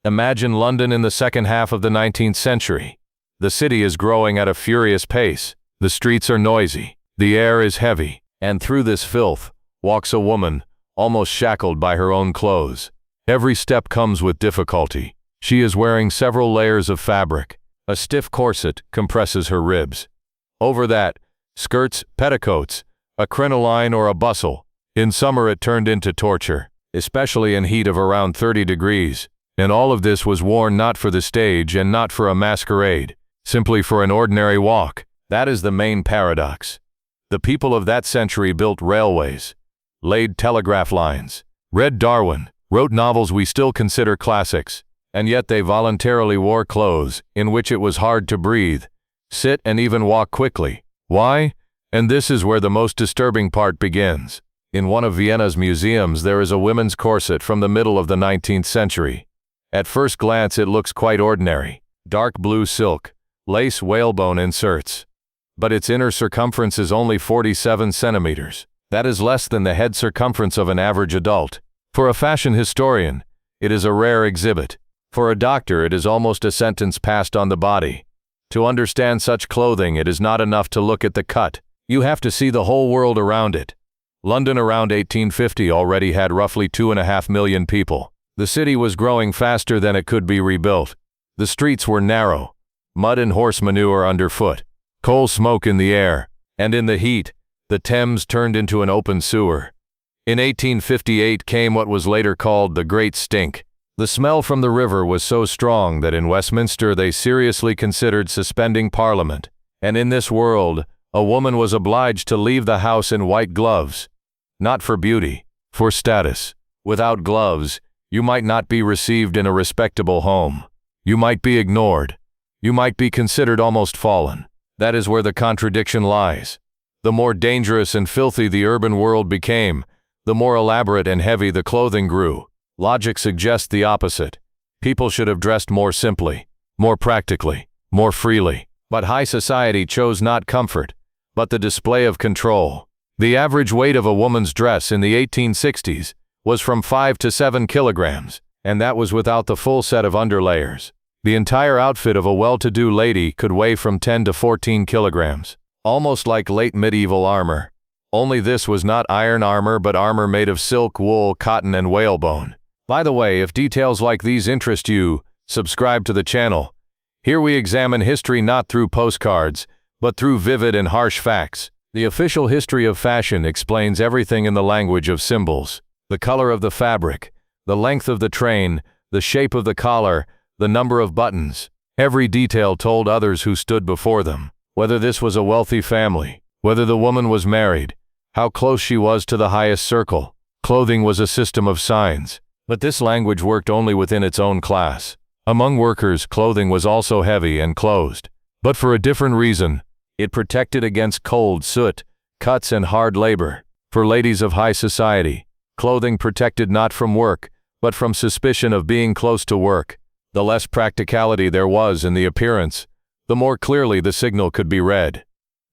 Imagine London in the second half of the 19th century. The city is growing at a furious pace. The streets are noisy. The air is heavy. And through this filth walks a woman, almost shackled by her own clothes. Every step comes with difficulty. She is wearing several layers of fabric. A stiff corset compresses her ribs. Over that, skirts, petticoats, a crinoline or a bustle. In summer it turned into torture, especially in heat of around 30 degrees. And all of this was worn not for the stage and not for a masquerade, simply for an ordinary walk. That is the main paradox. The people of that century built railways, laid telegraph lines, read Darwin, wrote novels we still consider classics, and yet they voluntarily wore clothes in which it was hard to breathe, sit and even walk quickly. Why? And this is where the most disturbing part begins. In one of Vienna's museums there is a women's corset from the middle of the 19th century. At first glance it looks quite ordinary. Dark blue silk, lace whalebone inserts. But its inner circumference is only 47 centimeters. That is less than the head circumference of an average adult. For a fashion historian, it is a rare exhibit. For a doctor, it is almost a sentence passed on the body. To understand such clothing, it is not enough to look at the cut. You have to see the whole world around it. London around 1850 already had roughly 2.5 million people. The city was growing faster than it could be rebuilt. The streets were narrow, mud and horse manure underfoot, coal smoke in the air, and in the heat, the Thames turned into an open sewer. In 1858 came what was later called the Great Stink. The smell from the river was so strong that in Westminster they seriously considered suspending Parliament. And in this world, a woman was obliged to leave the house in white gloves. Not for beauty, for status. Without gloves, you might not be received in a respectable home. You might be ignored. You might be considered almost fallen. That is where the contradiction lies. The more dangerous and filthy the urban world became, the more elaborate and heavy the clothing grew. Logic suggests the opposite. People should have dressed more simply, more practically, more freely. But high society chose not comfort, but the display of control. The average weight of a woman's dress in the 1860s was from 5 to 7 kilograms, and that was without the full set of underlayers. The entire outfit of a well-to-do lady could weigh from 10 to 14 kilograms, almost like late medieval armor. Only this was not iron armor but armor made of silk, wool, cotton, and whalebone. By the way, if details like these interest you, subscribe to the channel. Here we examine history not through postcards, but through vivid and harsh facts. The official history of fashion explains everything in the language of symbols. The color of the fabric, the length of the train, the shape of the collar, the number of buttons. Every detail told others who stood before them. Whether this was a wealthy family, whether the woman was married, how close she was to the highest circle. Clothing was a system of signs. But this language worked only within its own class. Among workers, clothing was also heavy and closed. But for a different reason. It protected against cold, soot, cuts, and hard labor. For ladies of high society, clothing protected not from work, but from suspicion of being close to work. The less practicality there was in the appearance, the more clearly the signal could be read.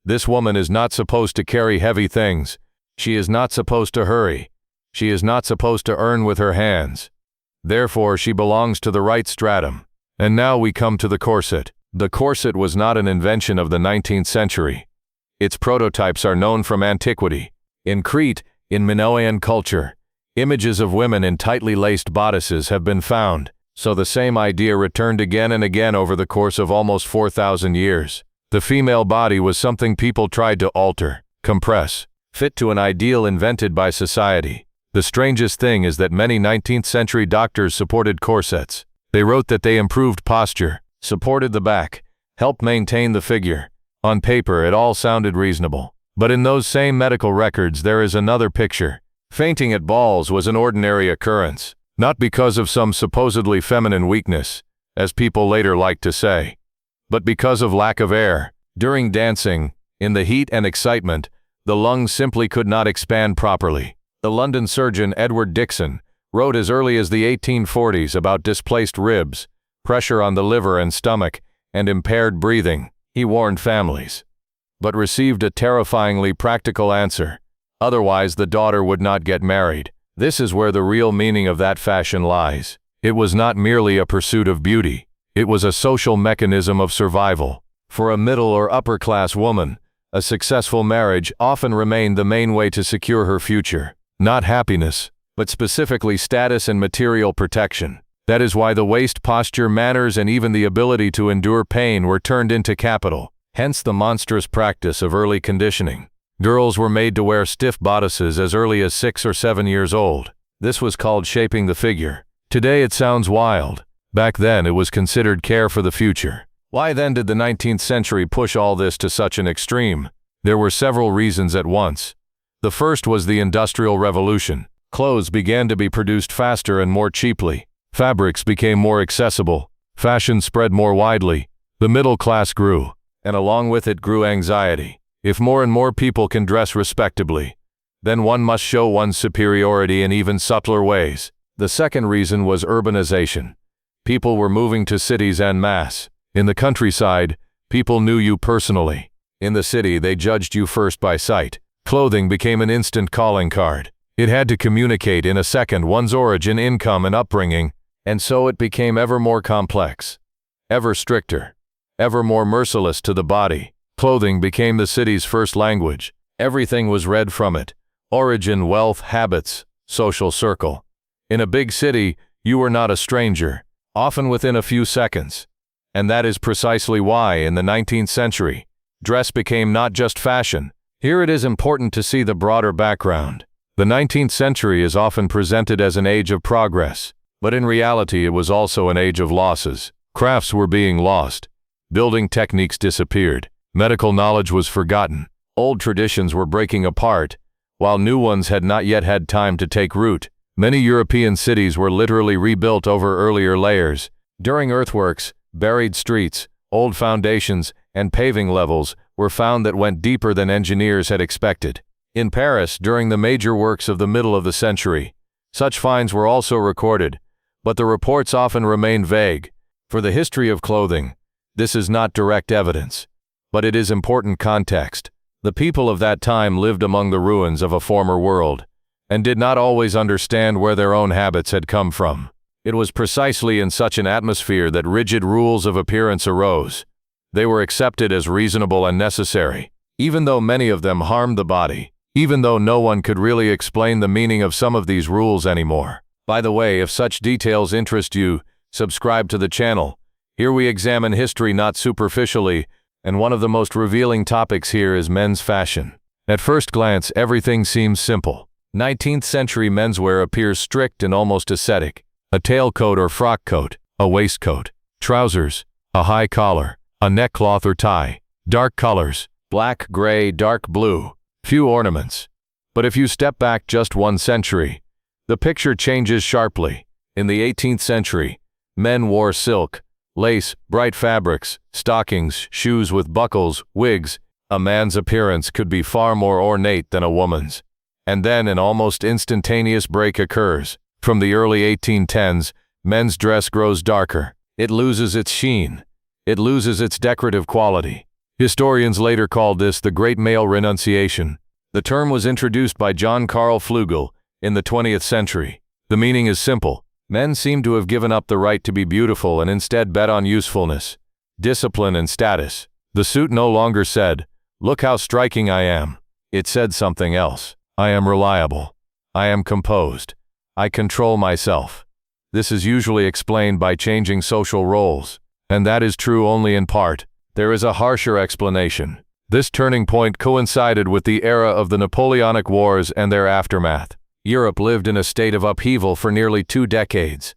This woman is not supposed to carry heavy things. She is not supposed to hurry. She is not supposed to earn with her hands. Therefore, she belongs to the right stratum. And now we come to the corset. The corset was not an invention of the 19th century. Its prototypes are known from antiquity. In Crete, in Minoan culture, images of women in tightly laced bodices have been found. So the same idea returned again and again over the course of almost 4,000 years. The female body was something people tried to alter, compress, fit to an ideal invented by society. The strangest thing is that many 19th century doctors supported corsets. They wrote that they improved posture, supported the back, helped maintain the figure. On paper it all sounded reasonable. But in those same medical records there is another picture. Fainting at balls was an ordinary occurrence, not because of some supposedly feminine weakness, as people later liked to say, but because of lack of air. During dancing, in the heat and excitement, the lungs simply could not expand properly. The London surgeon Edward Dixon wrote as early as the 1840s about displaced ribs, pressure on the liver and stomach, and impaired breathing. He warned families, but received a terrifyingly practical answer. Otherwise the daughter would not get married. This is where the real meaning of that fashion lies. It was not merely a pursuit of beauty. It was a social mechanism of survival. For a middle or upper-class woman, a successful marriage often remained the main way to secure her future. Not happiness, but specifically status and material protection. That is why the waist, posture, manners, and even the ability to endure pain were turned into capital. Hence the monstrous practice of early conditioning. Girls were made to wear stiff bodices as early as 6 or 7 years old. This was called shaping the figure. Today it sounds wild. Back then it was considered care for the future. Why then did the 19th century push all this to such an extreme? There were several reasons at once. The first was the Industrial Revolution. Clothes began to be produced faster and more cheaply. Fabrics became more accessible. Fashion spread more widely. The middle class grew, and along with it grew anxiety. If more and more people can dress respectably, then one must show one's superiority in even subtler ways. The second reason was urbanization. People were moving to cities en masse. In the countryside, people knew you personally. In the city, they judged you first by sight. Clothing became an instant calling card. It had to communicate in a second one's origin, income, and upbringing, and so it became ever more complex, ever stricter, ever more merciless to the body. Clothing became the city's first language. Everything was read from it. Origin, wealth, habits, social circle. In a big city, you were not a stranger, often within a few seconds. And that is precisely why, in the 19th century, dress became not just fashion. Here it is important to see the broader background. The 19th century is often presented as an age of progress, but in reality it was also an age of losses. Crafts were being lost. Building techniques disappeared. Medical knowledge was forgotten. Old traditions were breaking apart, while new ones had not yet had time to take root. Many European cities were literally rebuilt over earlier layers. During earthworks, buried streets, old foundations, and paving levels were found that went deeper than engineers had expected. In Paris, during the major works of the middle of the century, such finds were also recorded, but the reports often remain vague. For the history of clothing, this is not direct evidence, but it is important context. The people of that time lived among the ruins of a former world, and did not always understand where their own habits had come from. It was precisely in such an atmosphere that rigid rules of appearance arose. They were accepted as reasonable and necessary, even though many of them harmed the body, even though no one could really explain the meaning of some of these rules anymore. By the way, if such details interest you, subscribe to the channel. Here we examine history not superficially, and one of the most revealing topics here is men's fashion. At first glance, everything seems simple. 19th century menswear appears strict and almost ascetic. A tailcoat or frock coat, a waistcoat, trousers, a high collar, a neckcloth or tie, dark colors, black, gray, dark blue, few ornaments. But if you step back just one century, the picture changes sharply. In the 18th century, men wore silk, lace, bright fabrics, stockings, shoes with buckles, wigs. A man's appearance could be far more ornate than a woman's. And then an almost instantaneous break occurs. From the early 1810s, men's dress grows darker. It loses its sheen. It loses its decorative quality. Historians later called this the Great Male Renunciation. The term was introduced by John Carl Flugel in the 20th century. The meaning is simple. Men seem to have given up the right to be beautiful and instead bet on usefulness, discipline, and status. The suit no longer said, "Look how striking I am." It said something else. "I am reliable. I am composed. I control myself." This is usually explained by changing social roles, and that is true only in part. There is a harsher explanation. This turning point coincided with the era of the Napoleonic Wars and their aftermath. Europe lived in a state of upheaval for nearly 2 decades.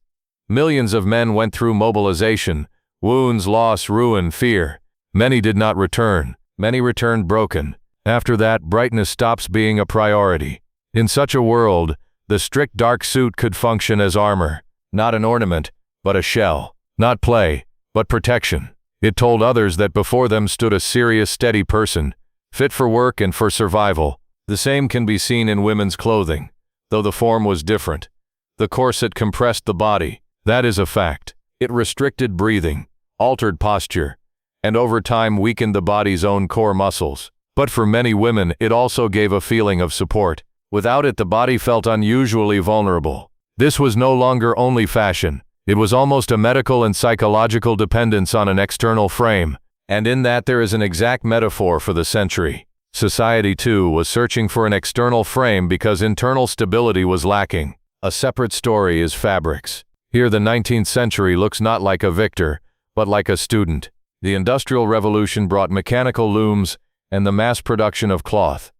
Millions of men went through mobilization, wounds, loss, ruin, fear. Many did not return. Many returned broken. After that, brightness stops being a priority. In such a world, the strict dark suit could function as armor, not an ornament, but a shell, not play, but protection. It told others that before them stood a serious, steady person, fit for work and for survival. The same can be seen in women's clothing, though the form was different. The corset compressed the body, that is a fact. It restricted breathing, altered posture, and over time weakened the body's own core muscles. But for many women, it also gave a feeling of support. Without it, the body felt unusually vulnerable. This was no longer only fashion, It was almost a medical and psychological dependence on an external frame, and in that there is an exact metaphor for the century. Society, too, was searching for an external frame because internal stability was lacking. A separate story is fabrics. Here the 19th century looks not like a victor, but like a student. The Industrial Revolution brought mechanical looms and the mass production of cloth,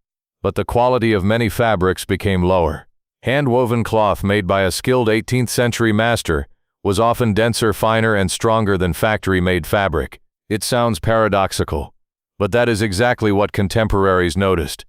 but the quality of many fabrics became lower. Hand-woven cloth made by a skilled 18th century master was often denser, finer, and stronger than factory-made fabric. It sounds paradoxical, but that is exactly what contemporaries noticed.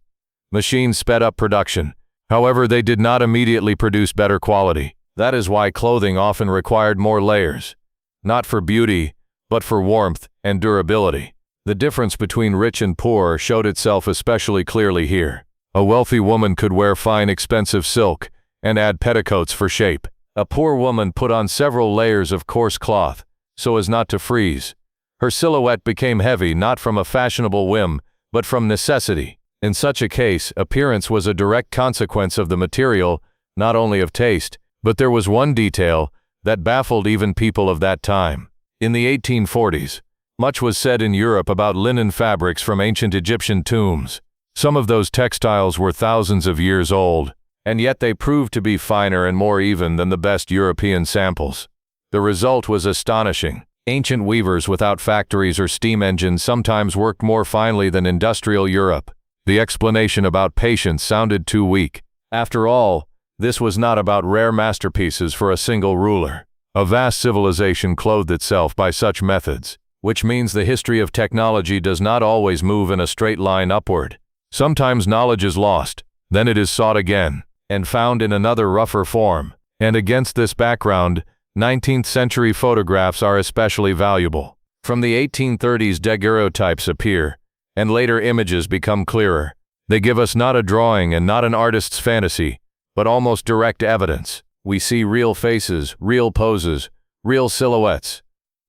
Machines sped up production. However, they did not immediately produce better quality. That is why clothing often required more layers, not for beauty, but for warmth and durability. The difference between rich and poor showed itself especially clearly here. A wealthy woman could wear fine, expensive silk and add petticoats for shape. A poor woman put on several layers of coarse cloth so as not to freeze. Her silhouette became heavy not from a fashionable whim, but from necessity. In such a case, appearance was a direct consequence of the material, not only of taste, but there was one detail that baffled even people of that time. In the 1840s, much was said in Europe about linen fabrics from ancient Egyptian tombs. Some of those textiles were thousands of years old, and yet they proved to be finer and more even than the best European samples. The result was astonishing. Ancient weavers without factories or steam engines sometimes worked more finely than industrial Europe. The explanation about patience sounded too weak. After all, this was not about rare masterpieces for a single ruler. A vast civilization clothed itself by such methods, which means the history of technology does not always move in a straight line upward. Sometimes knowledge is lost, then it is sought again, and found in another rougher form. And against this background, 19th century photographs are especially valuable. From the 1830s, daguerreotypes appear, and later images become clearer. They give us not a drawing and not an artist's fantasy, but almost direct evidence. We see real faces, real poses, real silhouettes.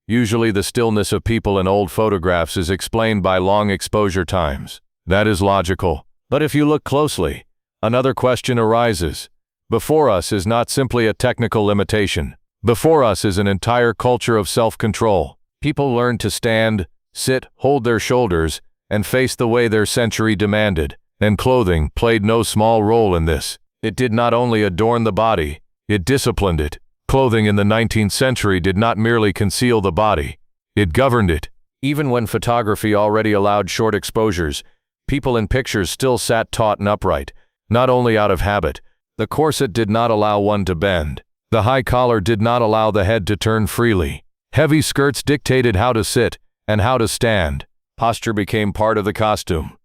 Usually the stillness of people in old photographs is explained by long exposure times. That is logical. But if you look closely, another question arises. Before us is not simply a technical limitation. Before us is an entire culture of self-control. People learned to stand, sit, hold their shoulders, and face the way their century demanded, and clothing played no small role in this. It did not only adorn the body, it disciplined it. Clothing in the 19th century did not merely conceal the body, it governed it. Even when photography already allowed short exposures, people in pictures still sat taut and upright, not only out of habit. The corset did not allow one to bend. The high collar did not allow the head to turn freely. Heavy skirts dictated how to sit and how to stand. Posture became part of the costume,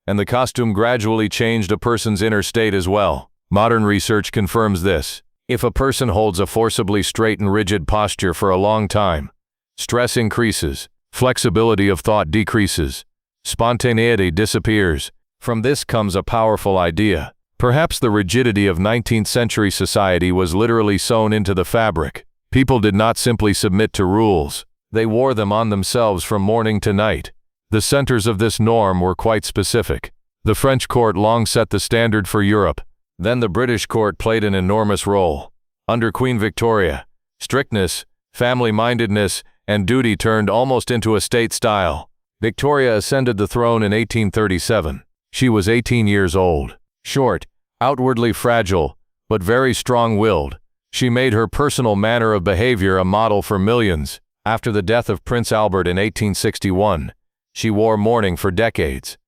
and the costume gradually changed a person's inner state as well. Modern research confirms this. If a person holds a forcibly straight and rigid posture for a long time, stress increases, flexibility of thought decreases, spontaneity disappears. From this comes a powerful idea. Perhaps the rigidity of 19th century society was literally sewn into the fabric. People did not simply submit to rules. They wore them on themselves from morning to night. The centers of this norm were quite specific. The French court long set the standard for Europe. Then the British court played an enormous role. Under Queen Victoria, strictness, family-mindedness, and duty turned almost into a state style. Victoria ascended the throne in 1837. She was 18 years old. Short, outwardly fragile, but very strong-willed. She made her personal manner of behavior a model for millions. After the death of Prince Albert in 1861, she wore mourning for decades,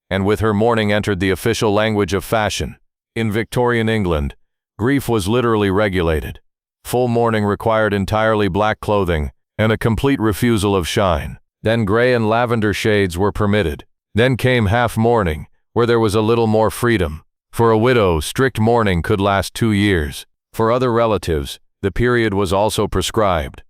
and with her mourning entered the official language of fashion. In Victorian England, grief was literally regulated. Full mourning required entirely black clothing and a complete refusal of shine. Then gray and lavender shades were permitted. Then came half mourning, where there was a little more freedom. For a widow, strict mourning could last 2 years. For other relatives, the period was also prescribed.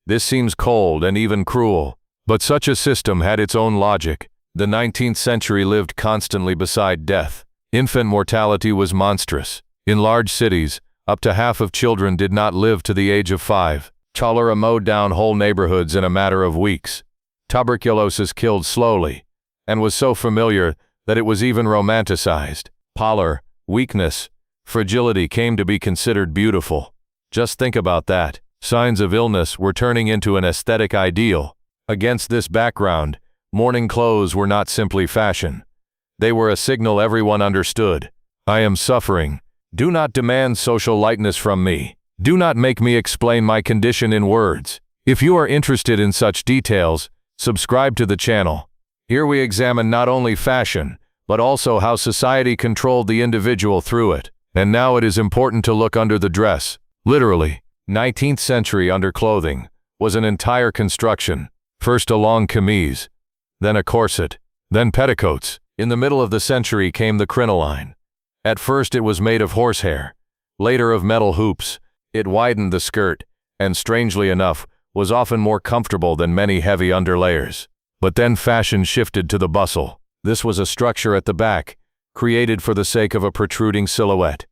This seems cold and even cruel, but such a system had its own logic. The 19th century lived constantly beside death. Infant mortality was monstrous. In large cities, up to half of children did not live to the age of 5. Cholera mowed down whole neighborhoods in a matter of weeks. Tuberculosis killed slowly, and was so familiar that it was even romanticized. Pallor, weakness, fragility came to be considered beautiful. Just think about that. Signs of illness were turning into an aesthetic ideal. Against this background, mourning clothes were not simply fashion. They were a signal everyone understood. I am suffering. Do not demand social lightness from me. Do not make me explain my condition in words. If you are interested in such details, subscribe to the channel. Here we examine not only fashion, but also how society controlled the individual through it. And now it is important to look under the dress. Literally, 19th century underclothing was an entire construction. First a long chemise, then a corset, then petticoats. In the middle of the century came the crinoline. At first it was made of horsehair, later of metal hoops. It widened the skirt, and strangely enough, was often more comfortable than many heavy underlayers. But then fashion shifted to the bustle. This was a structure at the back, created for the sake of a protruding silhouette.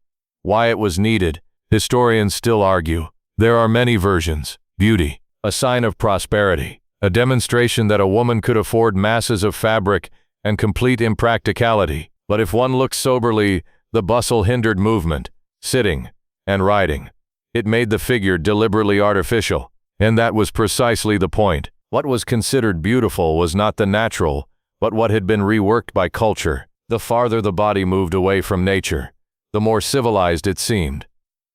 Why it was needed, historians still argue. There are many versions. Beauty, a sign of prosperity, a demonstration that a woman could afford masses of fabric and complete impracticality. But if one looks soberly, the bustle hindered movement, sitting, and riding. It made the figure deliberately artificial, and that was precisely the point. What was considered beautiful was not the natural, but what had been reworked by culture. The farther the body moved away from nature, the more civilized it seemed.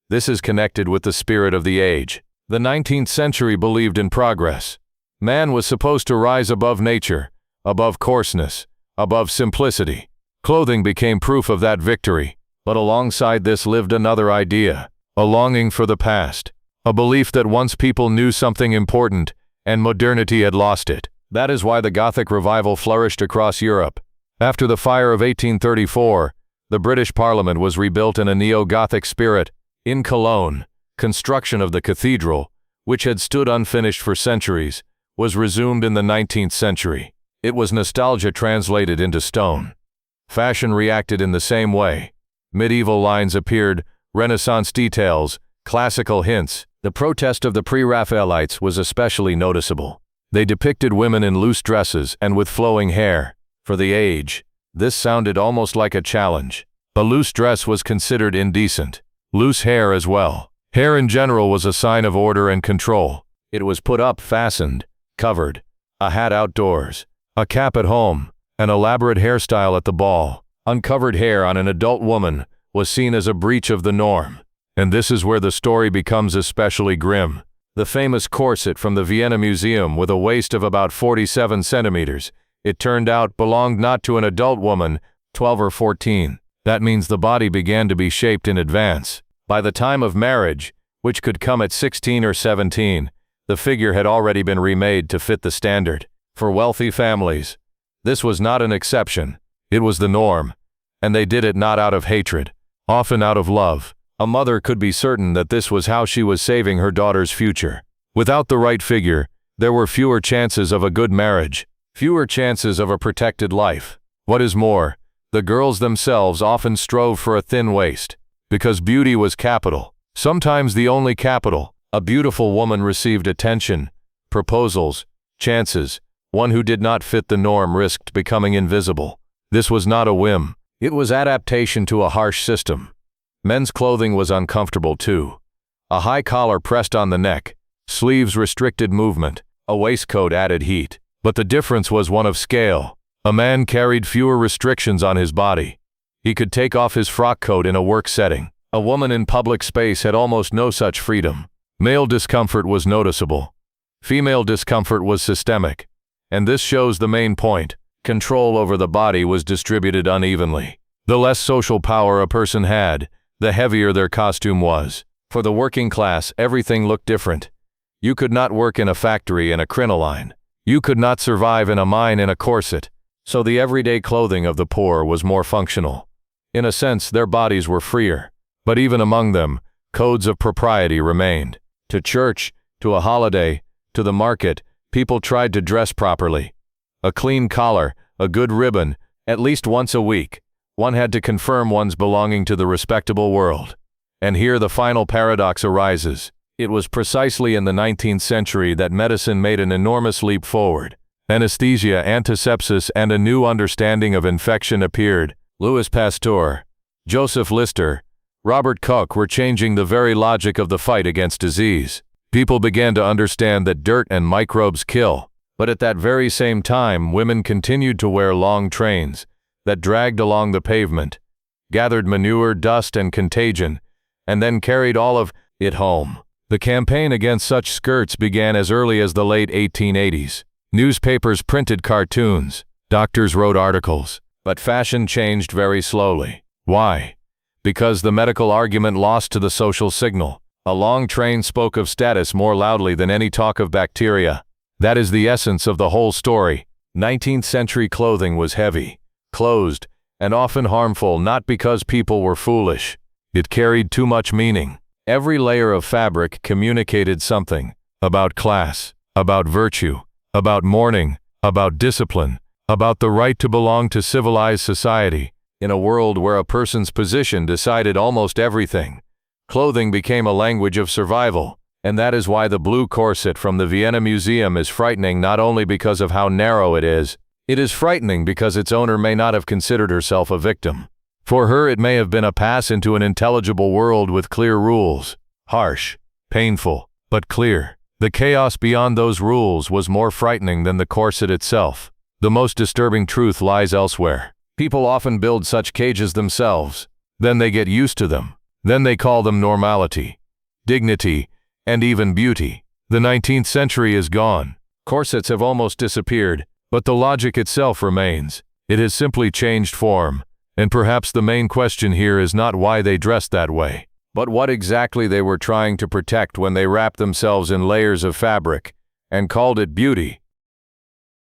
This is connected with the spirit of the age. The 19th century believed in progress. Man was supposed to rise above nature, above coarseness, above simplicity. Clothing became proof of that victory. But alongside this lived another idea, a longing for the past, a belief that once people knew something important, and modernity had lost it. That is why the Gothic revival flourished across Europe. After the fire of 1834, the British Parliament was rebuilt in a neo-Gothic spirit. In Cologne, construction of the cathedral, which had stood unfinished for centuries, was resumed in the 19th century. It was nostalgia translated into stone. Fashion reacted in the same way. Medieval lines appeared, Renaissance details, classical hints. The protest of the pre-Raphaelites was especially noticeable. They depicted women in loose dresses and with flowing hair. For the age, this sounded almost like a challenge. A loose dress was considered indecent. Loose hair as well. Hair in general was a sign of order and control. It was put up fastened, covered, a hat outdoors, a cap at home, an elaborate hairstyle at the ball. Uncovered hair on an adult woman was seen as a breach of the norm. And this is where the story becomes especially grim. The famous corset from the Vienna Museum with a waist of about 47 centimeters, it turned out belonged not to an adult woman, 12 or 14. That means the body began to be shaped in advance. By the time of marriage, which could come at 16 or 17, the figure had already been remade to fit the standard. For wealthy families, this was not an exception. It was the norm. And they did it not out of hatred, often out of love. A mother could be certain that this was how she was saving her daughter's future. Without the right figure, there were fewer chances of a good marriage, fewer chances of a protected life. What is more, the girls themselves often strove for a thin waist, because beauty was capital, sometimes the only capital. A beautiful woman received attention, proposals, chances. One who did not fit the norm risked becoming invisible. This was not a whim. It was adaptation to a harsh system. Men's clothing was uncomfortable too. A high collar pressed on the neck, sleeves restricted movement, a waistcoat added heat. But the difference was one of scale. A man carried fewer restrictions on his body. He could take off his frock coat in a work setting. A woman in public space had almost no such freedom. Male discomfort was noticeable. Female discomfort was systemic. And this shows the main point. Control over the body was distributed unevenly. The less social power a person had, the heavier their costume was. For the working class, everything looked different. You could not work in a factory in a crinoline. You could not survive in a mine in a corset. So the everyday clothing of the poor was more functional. In a sense, their bodies were freer. But even among them, codes of propriety remained. To church, to a holiday, to the market, people tried to dress properly. A clean collar, a good ribbon, at least once a week. One had to confirm one's belonging to the respectable world. And here the final paradox arises. It was precisely in the 19th century that medicine made an enormous leap forward. Anesthesia, antisepsis, and a new understanding of infection appeared. Louis Pasteur, Joseph Lister, Robert Koch were changing the very logic of the fight against disease. People began to understand that dirt and microbes kill. But at that very same time, women continued to wear long trains that dragged along the pavement, gathered manure, dust, and contagion, and then carried all of it home. The campaign against such skirts began as early as the late 1880s. Newspapers printed cartoons, doctors wrote articles, but fashion changed very slowly. Why? Because the medical argument lost to the social signal. A long train spoke of status more loudly than any talk of bacteria. That is the essence of the whole story. 19th century clothing was heavy, closed, and often harmful, not because people were foolish. It carried too much meaning. Every layer of fabric communicated something about class, about virtue, about mourning, about discipline, about the right to belong to civilized society. In a world where a person's position decided almost everything, clothing became a language of survival. And that is why the blue corset from the Vienna Museum is frightening, not only because of how narrow it is frightening because its owner may not have considered herself a victim. For her it may have been a pass into an intelligible world with clear rules. Harsh, painful, but clear. The chaos beyond those rules was more frightening than the corset itself. The most disturbing truth lies elsewhere. People often build such cages themselves. Then they get used to them. Then they call them normality, dignity, and even beauty. The 19th century is gone. Corsets have almost disappeared, but the logic itself remains. It has simply changed form. And perhaps the main question here is not why they dressed that way, but what exactly they were trying to protect when they wrapped themselves in layers of fabric and called it beauty.